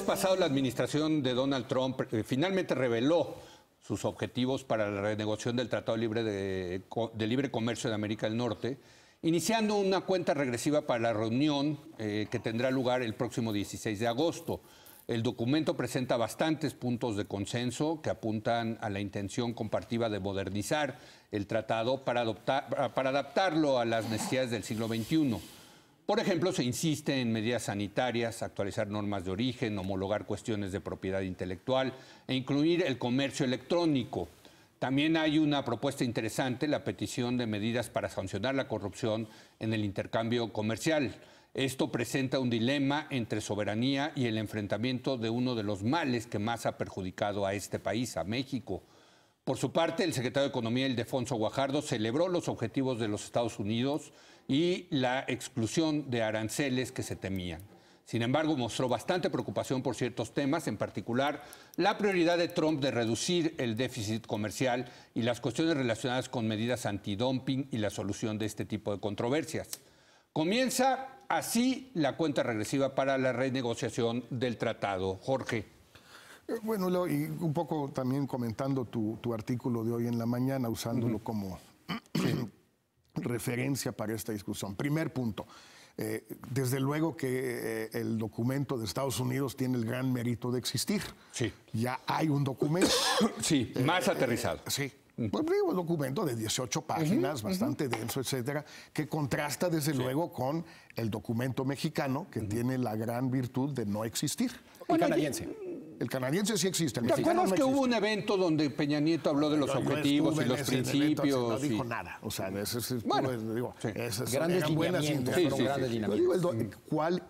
pasado, la administración de Donald Trump finalmente reveló sus objetivos para la renegociación del Tratado de Libre Comercio de América del Norte, iniciando una cuenta regresiva para la reunión que tendrá lugar el próximo 16 de agosto. El documento presenta bastantes puntos de consenso que apuntan a la intención compartida de modernizar el tratado para adaptarlo a las necesidades del siglo XXI. Por ejemplo, se insiste en medidas sanitarias, actualizar normas de origen, homologar cuestiones de propiedad intelectual e incluir el comercio electrónico. También hay una propuesta interesante, la petición de medidas para sancionar la corrupción en el intercambio comercial. Esto presenta un dilema entre soberanía y el enfrentamiento de uno de los males que más ha perjudicado a este país, a México. Por su parte, el secretario de Economía, Ildefonso Guajardo, celebró los objetivos de los Estados Unidos y la exclusión de aranceles que se temían. Sin embargo, mostró bastante preocupación por ciertos temas, en particular la prioridad de Trump de reducir el déficit comercial y las cuestiones relacionadas con medidas antidumping y la solución de este tipo de controversias. Comienza así la cuenta regresiva para la renegociación del tratado. Jorge. Bueno, y un poco también comentando tu artículo de hoy en la mañana, usándolo como referencia para esta discusión. Primer punto. Desde luego que el documento de Estados Unidos tiene el gran mérito de existir. Sí. Ya hay un documento. Sí, más aterrizado. Sí. Pues digo, un documento de 18 páginas, bastante denso, etcétera, que contrasta desde luego con el documento mexicano, que tiene la gran virtud de no existir. Bueno, el canadiense. El canadiense sí existe. ¿Te acuerdas que hubo un evento donde Peña Nieto habló de los objetivos y los principios? No dijo nada. O sea, grandes lineamientos.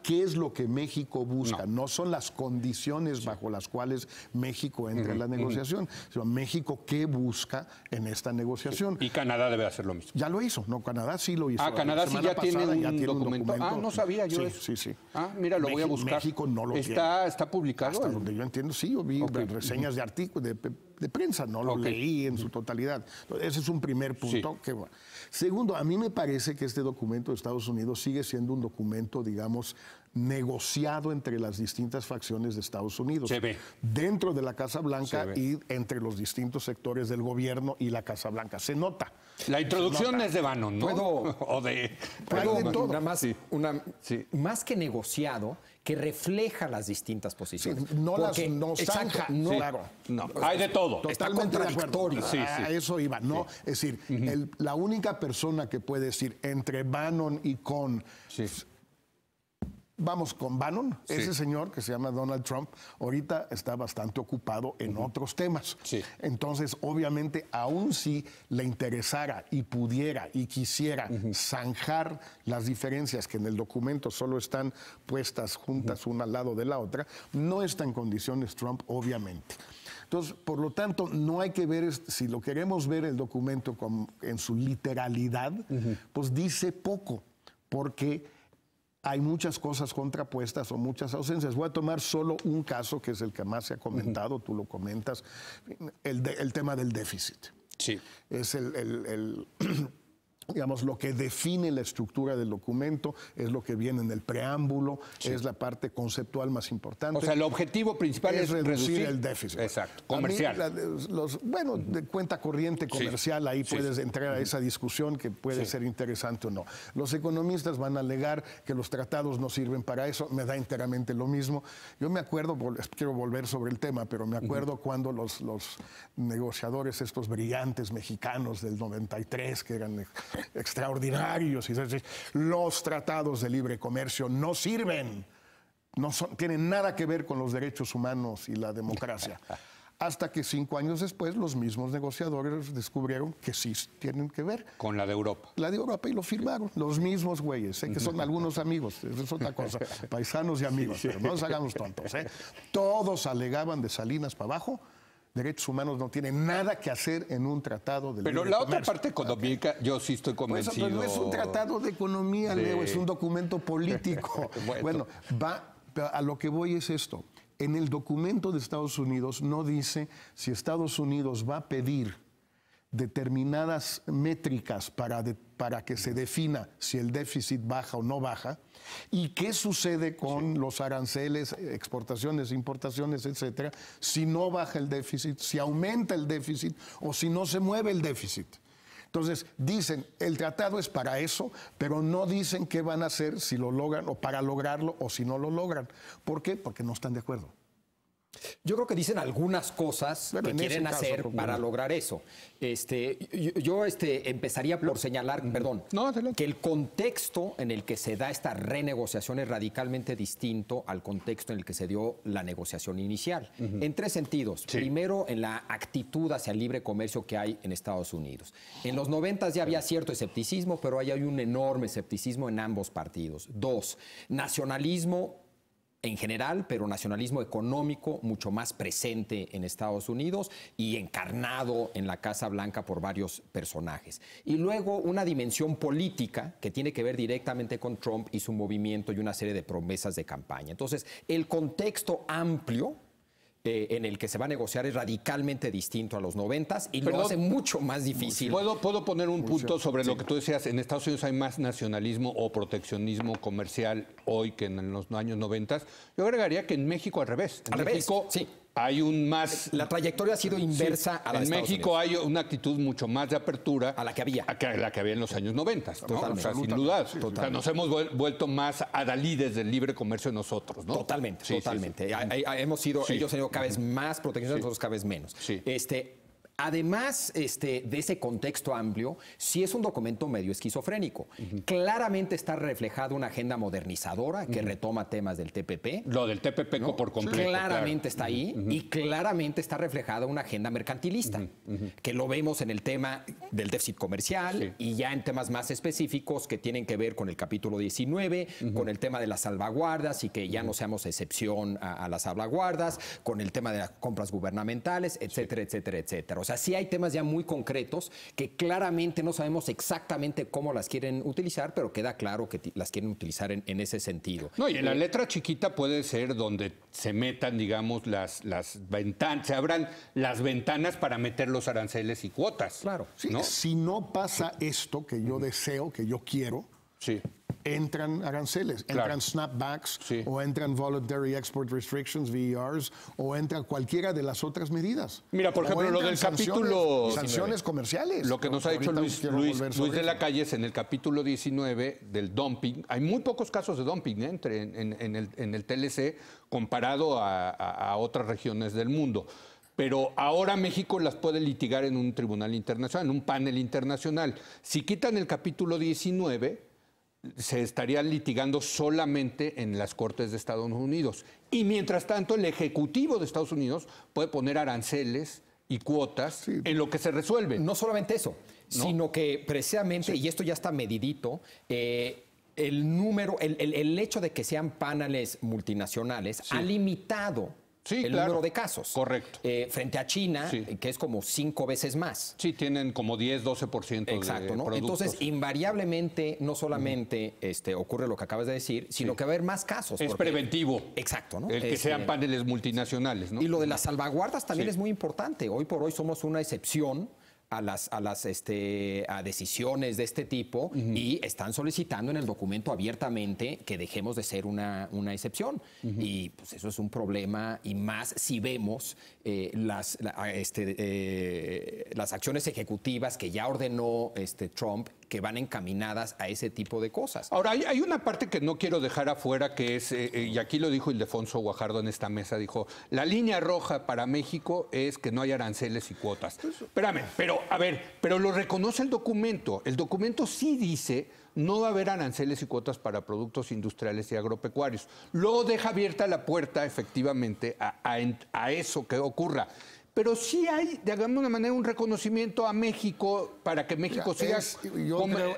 ¿Qué es lo que México busca? No son las condiciones bajo las cuales México entra en la negociación, sino México qué busca en esta negociación. Y Canadá debe hacer lo mismo. Ya lo hizo. No, Canadá sí lo hizo. Ah, Canadá sí ya tiene un documento. Ah, no sabía yo eso. Sí. Ah, mira, lo voy a buscar. México no lo tiene. ¿Está publicado? Hasta donde yo entiendo, sí, yo vi reseñas de artículos de prensa, no lo leí en su totalidad. Ese es un primer punto. Que, bueno. Segundo, a mí me parece que este documento de Estados Unidos sigue siendo un documento, digamos, negociado entre las distintas facciones de Estados Unidos. Se ve. Dentro de la Casa Blanca y entre los distintos sectores del gobierno y la Casa Blanca. Se nota. La introducción es de Bannon, ¿no? Más que negociado, que refleja las distintas posiciones. Sí, no zanja. Claro. No, hay de todo. Totalmente contradictorio. A eso iba, ¿no? Es decir, la única persona que puede decir entre Bannon y con... Vamos con Bannon, ese señor que se llama Donald Trump, ahorita está bastante ocupado en otros temas. Sí. Entonces, obviamente, aun si le interesara y pudiera y quisiera zanjar las diferencias que en el documento solo están puestas juntas una al lado de la otra, no está en condiciones Trump, obviamente. Entonces, por lo tanto, no hay que ver, si lo queremos ver el documento en su literalidad, pues dice poco, porque hay muchas cosas contrapuestas o muchas ausencias. Voy a tomar solo un caso que es el que más se ha comentado, tú lo comentas, el tema del déficit. Sí. Es digamos, lo que define la estructura del documento, es lo que viene en el preámbulo, es la parte conceptual más importante. O sea, el objetivo principal es reducir el déficit. Exacto, comercial. De cuenta corriente comercial, ahí puedes entrar a esa discusión que puede ser interesante o no. Los economistas van a alegar que los tratados no sirven para eso, me da enteramente lo mismo. Yo me acuerdo, quiero volver sobre el tema, pero me acuerdo cuando los negociadores, estos brillantes mexicanos del 93, que eran extraordinarios, y los tratados de libre comercio no sirven, tienen nada que ver con los derechos humanos y la democracia. Hasta que 5 años después los mismos negociadores descubrieron que sí tienen que ver. Con la de Europa. La de Europa, y lo firmaron, los mismos güeyes. Sé que son algunos amigos, eso es otra cosa, paisanos y amigos, pero no nos hagamos tontos. Todos alegaban de Salinas para abajo. Derechos humanos no tienen nada que hacer en un tratado de libre comercio. Pero la otra comercio. parte económica, yo sí estoy convencido. Pues, no es un tratado de economía, Leo, es un documento político. Bueno, a lo que voy es esto. En el documento de Estados Unidos no dice si Estados Unidos va a pedir determinadas métricas para que se defina si el déficit baja o no baja, y qué sucede con los aranceles, exportaciones, importaciones, etcétera, si no baja el déficit, si aumenta el déficit o si no se mueve el déficit. Entonces, dicen, el tratado es para eso, pero no dicen qué van a hacer si lo logran o para lograrlo o si no lo logran. ¿Por qué? Porque no están de acuerdo. Yo creo que dicen algunas cosas que quieren hacer para lograr eso. Yo empezaría por señalar, que el contexto en el que se da esta renegociación es radicalmente distinto al contexto en el que se dio la negociación inicial. En tres sentidos. Sí. Primero, en la actitud hacia el libre comercio que hay en Estados Unidos. En los 90 ya había cierto escepticismo, pero ahí hay un enorme escepticismo en ambos partidos. Dos, nacionalismo en general, pero nacionalismo económico mucho más presente en Estados Unidos y encarnado en la Casa Blanca por varios personajes. Y luego una dimensión política que tiene que ver directamente con Trump y su movimiento y una serie de promesas de campaña. Entonces, el contexto amplio en el que se va a negociar es radicalmente distinto a los 90s y lo hace mucho más difícil. ¿Puedo poner un punto sobre lo que tú decías? En Estados Unidos hay más nacionalismo o proteccionismo comercial hoy que en los años 90s. Yo agregaría que en México al revés. En México sí. Hay un más... La trayectoria ha sido inversa a la de Estados México Unidos. Hay una actitud mucho más de apertura a la que había. A la que había en los años 90, ¿no? O sea, sin duda. Sí, o sea, nos hemos vuelto más adalides del libre comercio nosotros, ¿no? Totalmente. Hemos sido, ellos han sido cada vez más proteccionistas, nosotros cada vez menos. Sí. Además de ese contexto amplio, sí es un documento medio esquizofrénico. Claramente está reflejada una agenda modernizadora que retoma temas del TPP. Lo del TPP por completo. Claramente está ahí y claramente está reflejada una agenda mercantilista, que lo vemos en el tema del déficit comercial y ya en temas más específicos que tienen que ver con el capítulo 19, con el tema de las salvaguardas y que ya no seamos excepción a las salvaguardas, con el tema de las compras gubernamentales, etcétera, etcétera, etcétera. O sea, sí hay temas ya muy concretos que claramente no sabemos exactamente cómo las quieren utilizar, pero queda claro que las quieren utilizar en ese sentido. No, y en la letra chiquita puede ser donde se metan, digamos, las ventanas, se abran las ventanas para meter los aranceles y cuotas. Claro. Sí, ¿no? Si no pasa esto que yo deseo, que yo quiero, entran aranceles, entran snapbacks o entran voluntary export restrictions, VERs, o entran cualquiera de las otras medidas. Mira, por ejemplo, lo del capítulo... Sanciones comerciales. Lo que nos ha dicho Luis de la Calle es en el capítulo 19 del dumping. Hay muy pocos casos de dumping en el TLC comparado a otras regiones del mundo. Pero ahora México las puede litigar en un tribunal internacional, en un panel internacional. Si quitan el capítulo 19... se estaría litigando solamente en las Cortes de Estados Unidos. Y mientras tanto, el Ejecutivo de Estados Unidos puede poner aranceles y cuotas en lo que se resuelve. No solamente eso, sino que precisamente, y esto ya está medidito, el hecho de que sean paneles multinacionales ha limitado el número de casos. Correcto. Frente a China, que es como 5 veces más. Sí, tienen como 10-12% Exacto, ¿no? productos. Entonces, invariablemente, no solamente ocurre lo que acabas de decir, sino que va a haber más casos. Es preventivo. Exacto, ¿no? El que sean paneles multinacionales, ¿no? Y lo de las salvaguardas también es muy importante. Hoy por hoy somos una excepción a decisiones de este tipo y están solicitando en el documento abiertamente que dejemos de ser una excepción. Y pues eso es un problema, y más si vemos las acciones ejecutivas que ya ordenó Trump, que van encaminadas a ese tipo de cosas. Ahora, hay una parte que no quiero dejar afuera, que es, y aquí lo dijo Ildefonso Guajardo en esta mesa, dijo, la línea roja para México es que no haya aranceles y cuotas. Espérame, pero lo reconoce el documento. El documento sí dice, no va a haber aranceles y cuotas para productos industriales y agropecuarios. Luego deja abierta la puerta, efectivamente, a eso que ocurra. Pero sí hay, de alguna manera, un reconocimiento a México para que México siga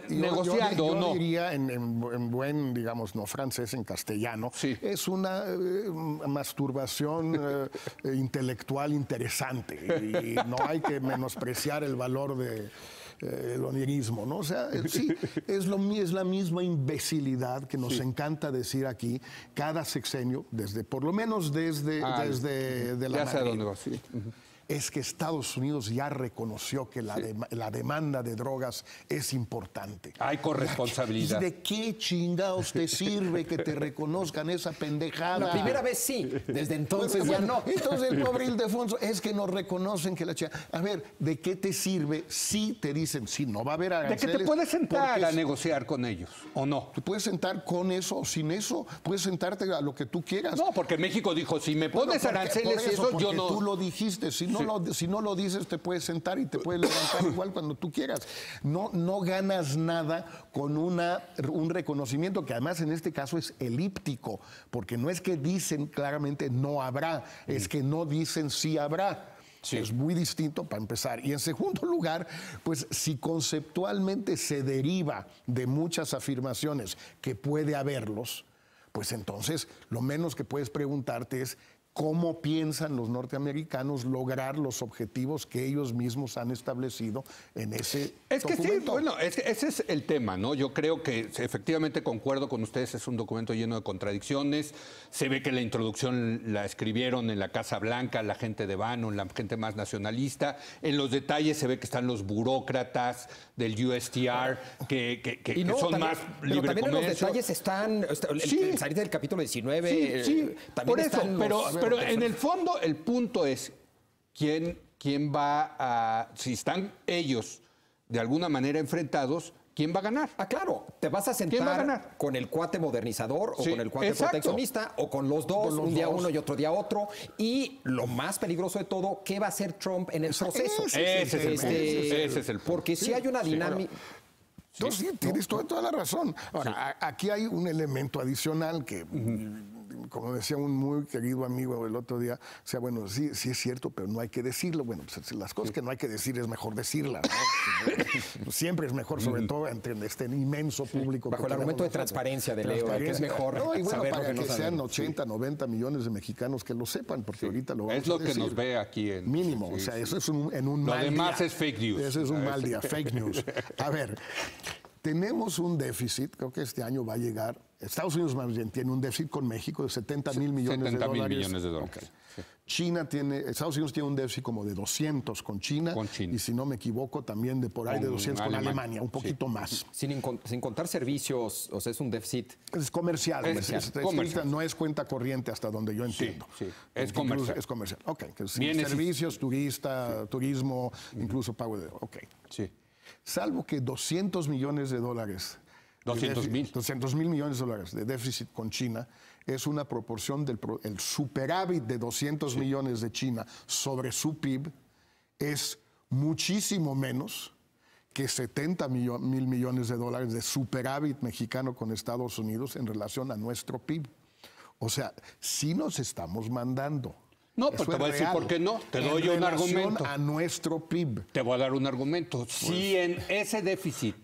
negociando, ¿o no? Yo diría, en buen, digamos, no francés, en castellano, es una masturbación intelectual interesante. Y no hay que menospreciar el valor el onirismo, ¿no? O sea, sí, es la misma imbecilidad que nos encanta decir aquí cada sexenio, por lo menos desde de la ya sé a dónde va, es que Estados Unidos ya reconoció que la demanda de drogas es importante. Hay corresponsabilidad. ¿Y de qué chingados te sirve que te reconozcan esa pendejada? La primera vez sí, desde entonces ya no. Entonces el pobre Ildefonso, es que nos reconocen que la chica... A ver, ¿de qué te sirve si te dicen, sí, no va a haber aranceles? De que te puedes sentar a negociar con ellos, ¿o no? Te puedes sentar con eso o sin eso, puedes sentarte a lo que tú quieras. No, porque México dijo, si me pones aranceles y eso, yo no... tú lo dijiste, si no lo dices, te puedes sentar y te puedes levantar igual cuando tú quieras. No ganas nada con un reconocimiento que además en este caso es elíptico, porque no es que dicen claramente no habrá, es que no dicen sí habrá. Sí. Es muy distinto para empezar. Y en segundo lugar, pues si conceptualmente se deriva de muchas afirmaciones que puede haberlos, pues entonces lo menos que puedes preguntarte es cómo piensan los norteamericanos lograr los objetivos que ellos mismos han establecido en ese documento. Sí, bueno, ese es el tema, ¿no? Yo creo que efectivamente concuerdo con ustedes, es un documento lleno de contradicciones. Se ve que la introducción la escribieron en la Casa Blanca, la gente de Bannon, la gente más nacionalista. En los detalles se ve que están los burócratas del USTR que son más libre también comercio. En los detalles están el salir del capítulo 19. Sí, también por eso, están pero en el fondo el punto es quién va a... Si están ellos de alguna manera enfrentados, ¿quién va a ganar? Ah, claro, te vas a sentar con el cuate modernizador o con el cuate proteccionista o con los dos, un día uno y otro día otro. Y lo más peligroso de todo, ¿qué va a hacer Trump en el proceso? Ese es el punto. Porque si hay una dinámica... Entonces, sí, tienes toda la razón. Ahora, aquí hay un elemento adicional que... Como decía un muy querido amigo el otro día, o sea, bueno, sí es cierto, pero no hay que decirlo. Bueno, pues las cosas que no hay que decir es mejor decirlas, ¿no? Siempre es mejor, sobre todo entre este inmenso público. Bajo el argumento de transparencia de Leo, que es mejor saber para lo que no sean 80, 90 millones de mexicanos que lo sepan, porque ahorita lo vamos a decir. Es lo que nos ve aquí en... Mínimo, o sea, eso es en un mal día. Lo demás es fake news. Eso es un mal día, fake news. A ver... Tenemos un déficit, creo que este año va a llegar, Estados Unidos más bien tiene un déficit con México de 70 mil millones de dólares. 70 mil millones de dólares. Okay. Sí. Estados Unidos tiene un déficit como de 200 con China. Y si no me equivoco, también de por ahí de 200 con Alemania, un poquito más. Sin contar servicios, o sea, es un déficit... Es comercial. No es cuenta corriente hasta donde yo entiendo. Sí. Es comercial. Es comercial. Ok. Servicios, turismo, incluso pago de... Ok. Sí. Salvo que 200 millones de dólares, 200 mil millones de dólares de déficit con China es una proporción el superávit de 200 millones de China sobre su PIB es muchísimo menos que 70 mil millones de dólares de superávit mexicano con Estados Unidos en relación a nuestro PIB. O sea, sí nos estamos mandando. No, pero te voy a decir por qué no. Te doy un argumento. A nuestro PIB. Te voy a dar un argumento. Si en ese déficit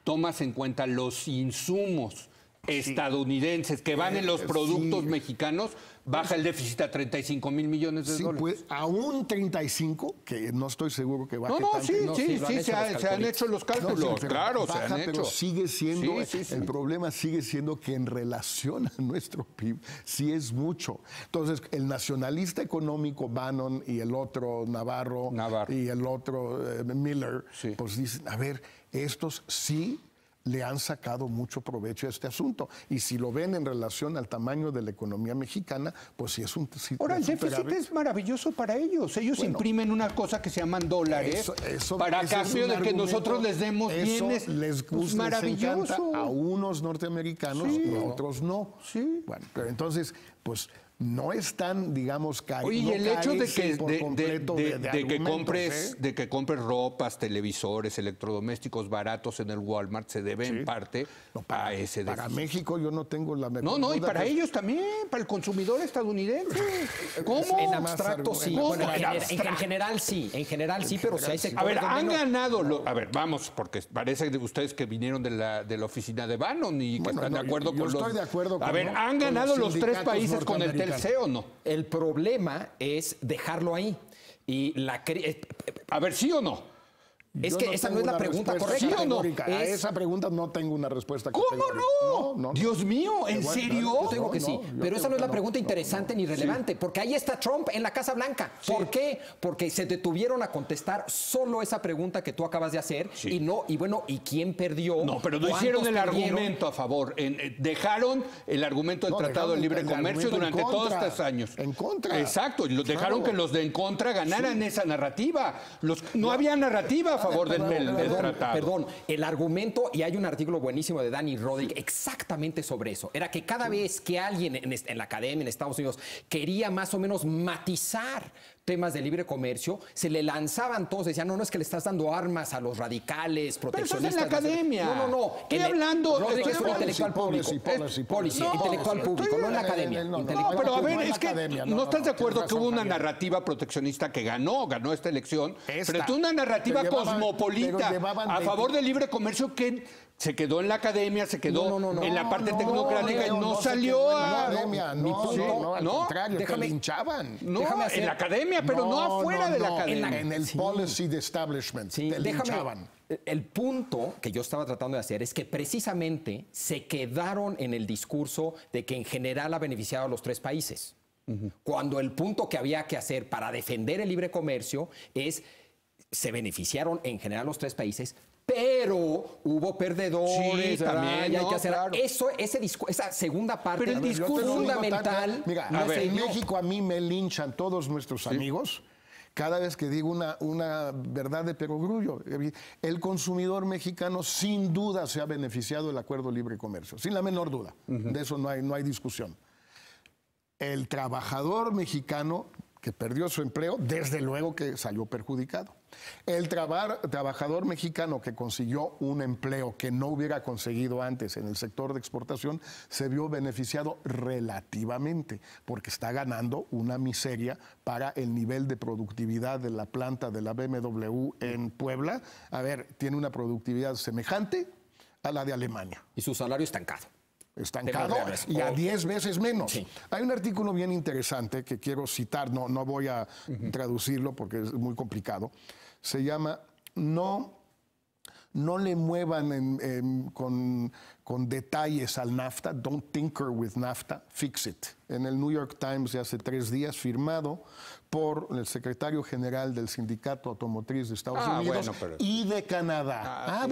tomas en cuenta los insumos estadounidenses que van en los productos mexicanos, baja el déficit a 35 mil millones de dólares. Pues a un 35, que no estoy seguro que baje tanto. Se han hecho los cálculos. Claro, baja, se han hecho. Pero sigue siendo, el problema sigue siendo que en relación a nuestro PIB, sí es mucho. Entonces, el nacionalista económico Bannon y el otro Navarro. Y el otro Miller, pues dicen, a ver, estos sí le han sacado mucho provecho a este asunto. Y si lo ven en relación al tamaño de la economía mexicana, pues sí es un... Ahora, el déficit es maravilloso para ellos. Ellos imprimen una cosa que se llaman dólares para cambio de que nosotros les demos bienes. Les gusta, maravilloso. A unos norteamericanos y a otros no. Sí. Bueno, pero entonces, pues... No están, digamos, Oye, y el hecho de que compres ropas, televisores, electrodomésticos baratos en el Walmart se debe en parte a ese déficit. Para México yo no tengo la mejor duda. Y para ellos también, para el consumidor estadounidense. ¿Cómo? En abstracto sí. Bueno, en general sí, pero si hay sectores... A ver, han ganado... A ver, vamos, porque parece de ustedes que vinieron de la oficina de Bannon y que están de acuerdo con los... Yo estoy de acuerdo con... A ver, han ganado los 3 países con el ¿Sí o no? El problema es dejarlo ahí. Y a ver, ¿sí o no? Es que esa no es la pregunta correcta. ¿Sí o no? A esa pregunta no tengo una respuesta. ¿Cómo no? Dios mío, ¿en serio? Yo te digo que sí, pero esa no es la pregunta interesante ni relevante, porque ahí está Trump en la Casa Blanca. ¿Por qué? Porque se detuvieron a contestar solo esa pregunta que tú acabas de hacer y bueno, ¿y quién perdió? No, pero no hicieron el argumento a favor. Dejaron el argumento del Tratado de Libre Comercio durante todos estos años. En contra. Exacto, y dejaron que los de en contra ganaran esa narrativa. No había narrativa a favor del tratado. Perdón, el argumento, y hay un artículo buenísimo de Danny Rodrik exactamente sobre eso, era que cada vez que alguien en la academia en Estados Unidos quería más o menos matizar temas de libre comercio, se le lanzaban todos, decían, no, es que le estás dando armas a los radicales, proteccionistas. Pero eso es en la academia. No. Estoy hablando... Rodrik es un intelectual público. Policy, intelectual público, no en la academia. No, pero a ver, es que no estás de acuerdo que hubo una narrativa proteccionista que ganó esta elección, pero tuvo una narrativa cosmopolita a favor del libre comercio que se quedó en la academia, se quedó en la parte tecnocrática y no salió a... al contrario, te linchaban. No, en la academia, pero no afuera de la academia. En el policy de establishment, te linchaban. El punto que yo estaba tratando de hacer es que precisamente se quedaron en el discurso de que en general ha beneficiado a los tres países. Cuando el punto que había que hacer para defender el libre comercio es, se beneficiaron en general los tres países, pero hubo perdedores, también, y hay que hacer esa segunda parte. Pero el discurso fundamental. Mira, en México a mí me linchan todos nuestros amigos cada vez que digo una verdad de perogrullo. El consumidor mexicano sin duda se ha beneficiado del Acuerdo de Libre Comercio, sin la menor duda. De eso no hay discusión. El trabajador mexicano que perdió su empleo, desde luego que salió perjudicado. El trabajador mexicano que consiguió un empleo que no hubiera conseguido antes en el sector de exportación se vio beneficiado relativamente, porque está ganando una miseria para el nivel de productividad de la planta de la BMW en Puebla. A ver, tiene una productividad semejante a la de Alemania. Y su salario estancado. Estancado y a 10 veces menos. Sí. Hay un artículo bien interesante que quiero citar, no voy a traducirlo porque es muy complicado. Se llama No le muevan con detalles al NAFTA, don't tinker with NAFTA, fix it. En el New York Times de hace 3 días, firmado por el secretario general del Sindicato Automotriz de Estados Unidos y de Canadá.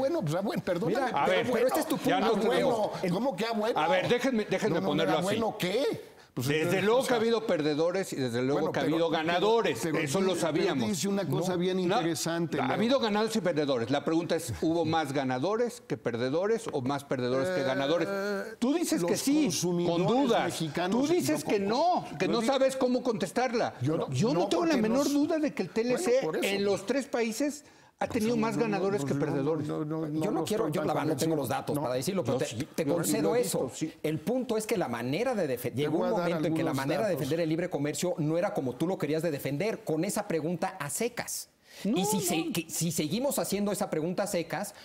Perdón. A ver, pero este es tu punto. ¿Cómo que bueno? A ver, déjenme ponerlo así. ¿Bueno qué? Pues desde luego que ha habido perdedores y desde luego que ha habido ganadores. Eso lo sabíamos. Pero dice una cosa bien interesante. Ha habido ganadores y perdedores. La pregunta es, ¿hubo más ganadores que perdedores o más perdedores que ganadores? Tú dices que sí, con dudas. Tú dices que no sabes cómo contestarla. Yo no tengo la menor duda de que el TLC en los 3 países ha tenido más ganadores que perdedores. Yo no tengo los datos para decirlo, pero te concedo eso. El punto es que la manera de defender, llegó un momento en que la manera de defender el libre comercio no era como tú lo querías de defender, con esa pregunta a secas. Si seguimos haciendo esa pregunta a secas,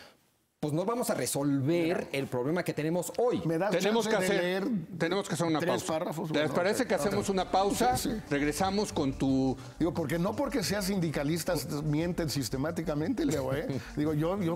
pues no vamos a resolver el problema que tenemos hoy. Tenemos que hacer una pausa. Párrafos, ¿Les parece que hacemos una pausa? Sí. Regresamos con tu... Porque seas sindicalistas mienten sistemáticamente, Leo,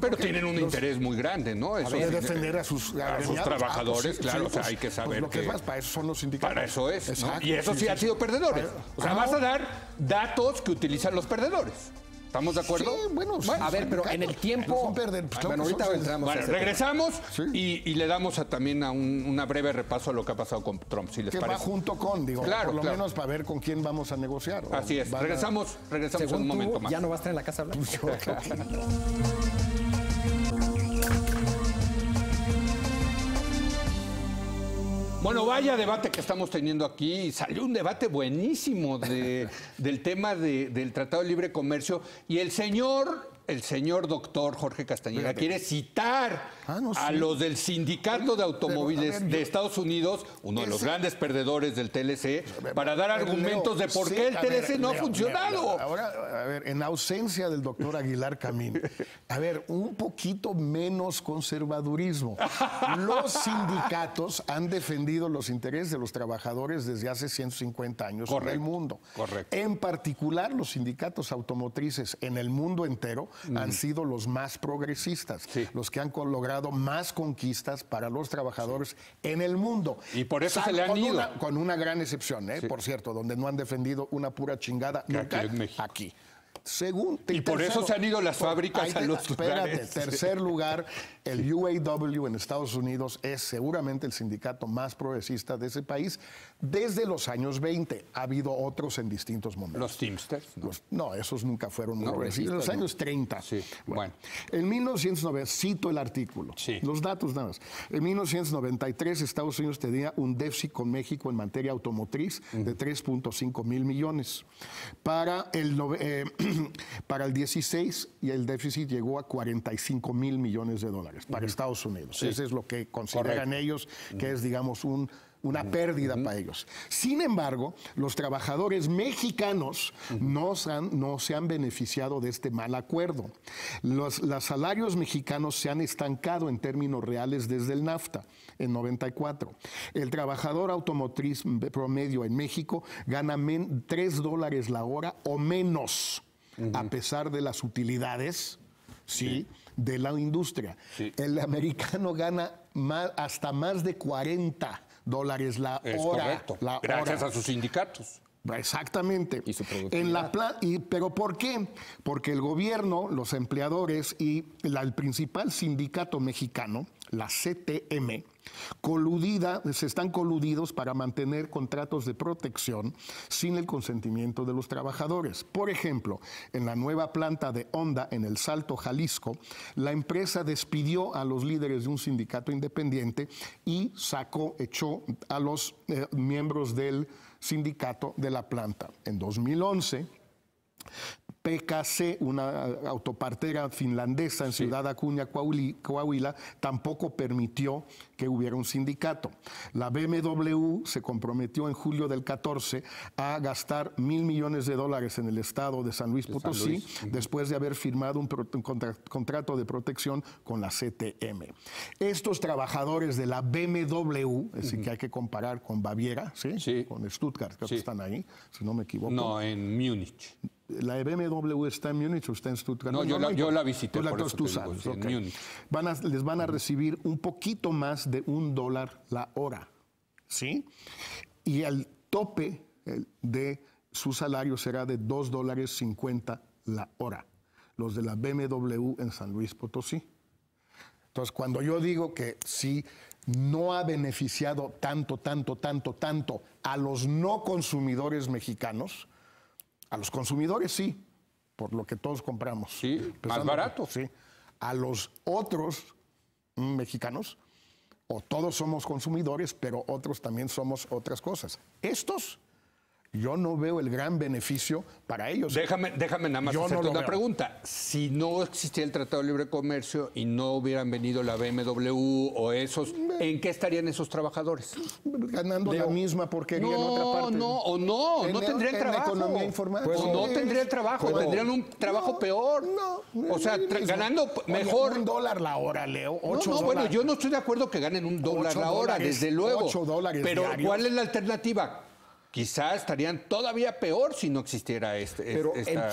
Pero tienen un interés muy grande, ¿no? Eso es defender a sus trabajadores, claro, hay que saber que... Para eso son los sindicatos. Para eso es, exacto, ¿no? Y eso sí han sido perdedores. O sea, vas a dar datos que utilizan los perdedores. ¿Estamos de acuerdo? Sí, bueno, a ver, pero en el tiempo... ahorita entramos. Bueno, regresamos y le damos también a una breve repaso a lo que ha pasado con Trump, si les parece. Que va junto con, por lo menos para ver con quién vamos a negociar. Así es. Regresamos en un momento más. ¿Ya no va a estar en la Casa Blanca? Bueno, vaya debate que estamos teniendo aquí. Salió un debate buenísimo del tema del Tratado de Libre Comercio y el señor doctor Jorge Castañeda quiere citar a los del Sindicato de Automóviles de Estados Unidos, uno de los grandes perdedores del TLC, para dar argumentos de por qué el TLC no ha funcionado. Ahora, en ausencia del doctor Aguilar Camín, un poquito menos conservadurismo. Los sindicatos han defendido los intereses de los trabajadores desde hace 150 años en el mundo. Correcto. En particular, los sindicatos automotrices en el mundo entero han sido los más progresistas, los que han logrado más conquistas para los trabajadores en el mundo. Y por eso se le han ido. Con una gran excepción, por cierto, donde no han defendido una pura chingada nunca, aquí. Y por eso se han ido las fábricas a los lugares. Tercer lugar, el UAW en Estados Unidos es seguramente el sindicato más progresista de ese país desde los años 20. Ha habido otros en distintos momentos. ¿Los Teamsters? No, esos nunca fueron muy progresistas. En los años 30. Sí, bueno. En 1990, cito el artículo, los datos nada más. En 1993, Estados Unidos tenía un déficit con México en materia automotriz de 3.5 mil millones. Para el 16 y el déficit llegó a 45 mil millones de dólares para Estados Unidos. Ese es lo que consideran ellos que es, digamos, una pérdida para ellos. Sin embargo, los trabajadores mexicanos no se han beneficiado de este mal acuerdo. Los salarios mexicanos se han estancado en términos reales desde el NAFTA en 94. El trabajador automotriz promedio en México gana $3 la hora o menos, a pesar de las utilidades de la industria. El americano gana hasta más de $40 la hora. Correcto. Gracias a sus sindicatos. Exactamente. Y su productividad. ¿Pero por qué? Porque el gobierno, los empleadores y el principal sindicato mexicano, la CTM, se están coludidos para mantener contratos de protección sin el consentimiento de los trabajadores. Por ejemplo, en la nueva planta de Honda en El Salto, Jalisco, la empresa despidió a los líderes de un sindicato independiente y echó a los miembros del sindicato de la planta. En 2011, PKC, una autopartera finlandesa en Ciudad Acuña, Coahuila, tampoco permitió que hubiera un sindicato. La BMW se comprometió en julio del 14 a gastar $1,000 millones en el estado de San Luis Potosí, después de haber firmado un contrato de protección con la CTM. Estos trabajadores de la BMW, es decir, que hay que comparar con Baviera, con Stuttgart, creo que están ahí, si no me equivoco. No, en Múnich. ¿La BMW está en Múnich o está en Stuttgart? No, yo la visité, por eso tú sabes. En Múnich. Les van a recibir un poquito más de $1 la hora, ¿sí? Y el tope de su salario será de $2.50 la hora. Los de la BMW en San Luis Potosí. Entonces, cuando yo digo que sí no ha beneficiado tanto a los no consumidores mexicanos, a los consumidores sí, por lo que todos compramos. Sí, más barato. Sí. A los otros mexicanos, o todos somos consumidores, pero otros también somos otras cosas. Estos, yo no veo el gran beneficio para ellos. Déjame nada más hacerte una pregunta. Si no existía el Tratado de Libre Comercio y no hubieran venido la BMW o esos, ¿en qué estarían esos trabajadores? Ganando la misma porquería en otra parte. No tendrían trabajo. Economía informal. No tendrían trabajo, tendrían un trabajo peor. O sea, ganando mejor. $1 la hora, Leo. Bueno, yo no estoy de acuerdo que ganen $1 la hora, desde luego. $8 pero diarios. ¿Cuál es la alternativa? Quizás estarían todavía peor si no existiera esta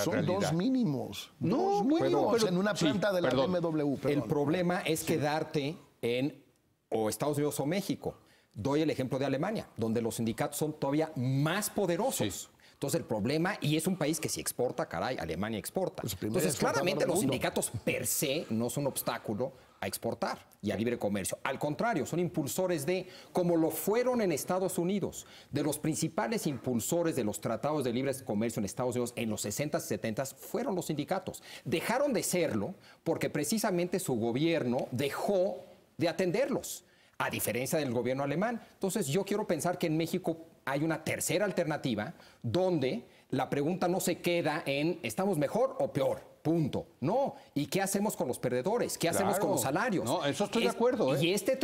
son realidad. Dos mínimos. Pero en una planta de la BMW. El problema es quedarte en o Estados Unidos o México. Doy el ejemplo de Alemania, donde los sindicatos son todavía más poderosos. Entonces el problema, y es un país que si exporta, caray, Alemania exporta. Entonces claramente los sindicatos per se no son un obstáculo a exportar y a libre comercio. Al contrario, son impulsores como lo fueron en Estados Unidos, de los principales impulsores de los tratados de libre comercio en Estados Unidos en los 60s y 70s fueron los sindicatos. Dejaron de serlo porque precisamente su gobierno dejó de atenderlos, a diferencia del gobierno alemán. Entonces yo quiero pensar que en México hay una tercera alternativa donde la pregunta no se queda en ¿estamos mejor o peor? Punto. No. ¿Y qué hacemos con los perdedores? ¿Qué hacemos con los salarios? No, eso estoy de acuerdo. Y esta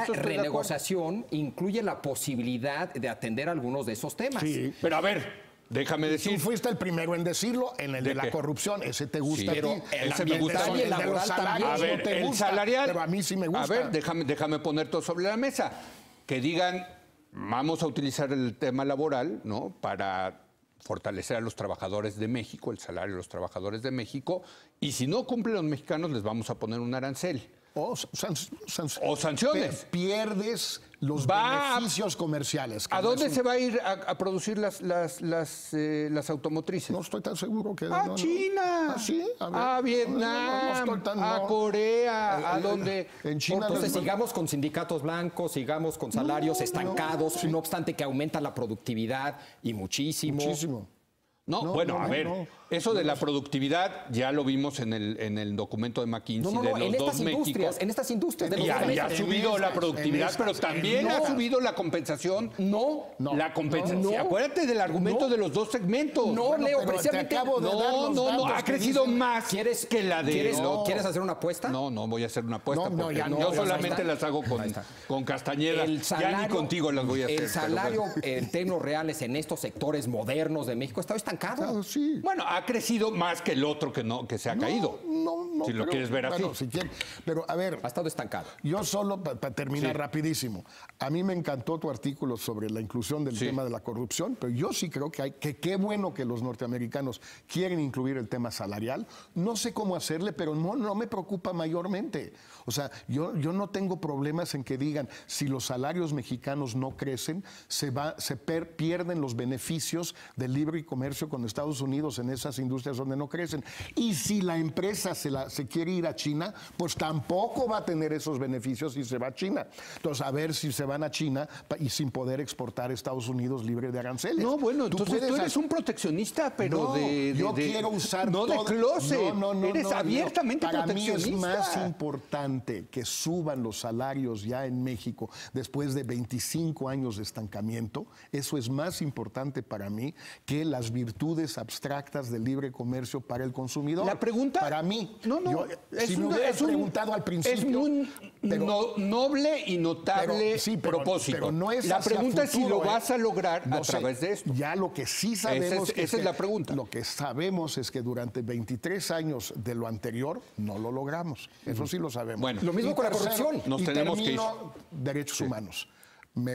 renegociación incluye la posibilidad de atender algunos de esos temas. Sí, pero a ver, déjame decir. Tú fuiste el primero en decirlo, en el de la corrupción. Ese te gusta a ti. Ese me gusta. El de los salarios no te gusta, salarial, pero a mí sí me gusta. A ver, déjame poner todo sobre la mesa. Que digan, vamos a utilizar el tema laboral, ¿no? Para fortalecer a los trabajadores de México, el salario de los trabajadores de México, y si no cumplen los mexicanos les vamos a poner un arancel. O sanciones. Pierdes los beneficios comerciales. ¿A dónde se va a ir a producir las automotrices? No estoy tan seguro que... ¡A China! ¿Ah, sí? A Vietnam, a Corea, ¿a dónde? En China... Entonces sigamos con sindicatos blancos, sigamos con salarios estancados, no obstante que aumenta la productividad y muchísimo. Muchísimo. A ver, eso de la productividad ya lo vimos en el documento de McKinsey de los dos Méxicos. En estas industrias. Y ha subido la productividad, pero también ha subido la compensación. La compensación. Acuérdate del argumento de los dos segmentos. Leo, precisamente. Ha crecido más que la de... ¿Quieres hacer una apuesta? No voy a hacer una apuesta porque yo solamente las hago con Castañeda. Ya ni contigo las voy a hacer. El salario en términos reales en estos sectores modernos de México está estancado. Claro, sí. Bueno, ha crecido más que el otro que se ha caído. Si lo quieres ver así. Si quieres, pero a ver. Ha estado estancado. Yo solo, para terminar rapidísimo, a mí me encantó tu artículo sobre la inclusión del tema de la corrupción, pero yo sí creo que qué bueno que los norteamericanos quieren incluir el tema salarial. No sé cómo hacerle, pero no me preocupa mayormente. O sea, yo no tengo problemas en que digan, si los salarios mexicanos no crecen, pierden los beneficios del libre comercio con Estados Unidos en esas industrias donde no crecen. Y si la empresa se quiere ir a China, pues tampoco va a tener esos beneficios si se va a China. Entonces, a ver si se van a China y sin poder exportar a Estados Unidos libre de aranceles. No, bueno, entonces tú eres un proteccionista, pero yo quiero usar no de closet. Eres abiertamente proteccionista. Para mí es más importante que suban los salarios ya en México después de 25 años de estancamiento. Eso es más importante para mí que las virtudes abstractas del libre comercio para el consumidor. La pregunta... Para mí... Si me hubieras preguntado al principio... Es un noble y notable propósito. Pero no es la pregunta es si lo vas a lograr a través de esto. Ya lo que sí sabemos... Esa es la pregunta. Lo que sabemos es que durante 23 años de lo anterior no lo logramos. Eso sí lo sabemos. Bueno, lo mismo con la corrupción. Nos tenemos que ir. Derechos humanos.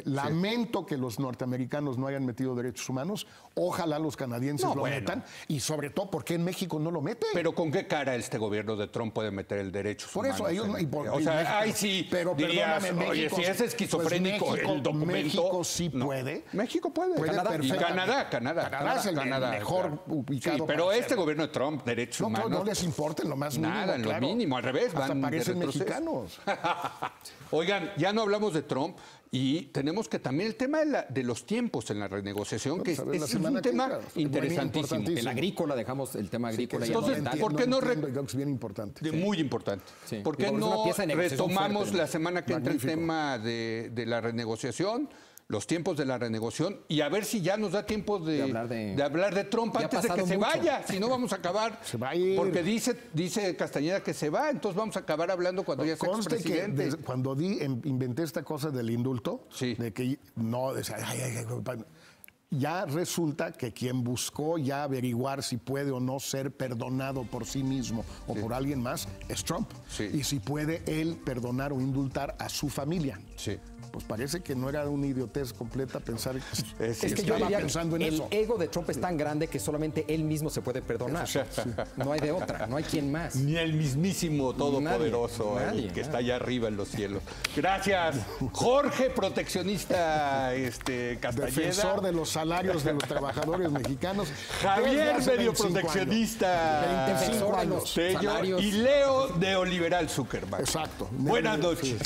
Lamento que los norteamericanos no hayan metido derechos humanos. Ojalá los canadienses lo metan. Y sobre todo, ¿por qué en México no lo meten? Pero ¿con qué cara este gobierno de Trump puede meter el derecho humano? Por eso ellos... pero dirías, oye, si es esquizofrénico pues el documento... México sí puede. México puede. Canadá es el mejor ubicado. Sí, pero este gobierno de Trump, derechos humanos... No les importa en lo más mínimo. Nada, en lo mínimo, al revés. Hasta parecen mexicanos. Oigan, ya no hablamos de Trump... Y tenemos que también el tema de los tiempos en la renegociación, que es un tema interesantísimo. En la agrícola dejamos el tema agrícola. Entonces, ¿por qué no es bien importante? Muy importante. Sí. ¿Por qué no retomamos la semana que entra el tema de la renegociación? Los tiempos de la renegociación y a ver si ya nos da tiempo de hablar de Trump antes de que se vaya, si no vamos a acabar. Se va a ir. Porque dice Castañeda que se va, entonces vamos a acabar hablando cuando ya sea expresidente. Cuando inventé esta cosa del indulto, de que ya resulta que quien buscó ya averiguar si puede o no ser perdonado por sí mismo o por alguien más es Trump. Y si puede él perdonar o indultar a su familia. Pues parece que no era una idiotez completa pensar es que yo diría pensando en eso. El ego de Trump es tan grande que solamente él mismo se puede perdonar. No hay de otra, no hay quien más. Ni el mismísimo todopoderoso, el que está allá arriba en los cielos. Gracias, Jorge, proteccionista Castañeda. Defensor de los salarios de los trabajadores mexicanos. Javier, medio proteccionista. 25 años. Y Leo, neoliberal Zuckerman. Exacto. Buenas noches.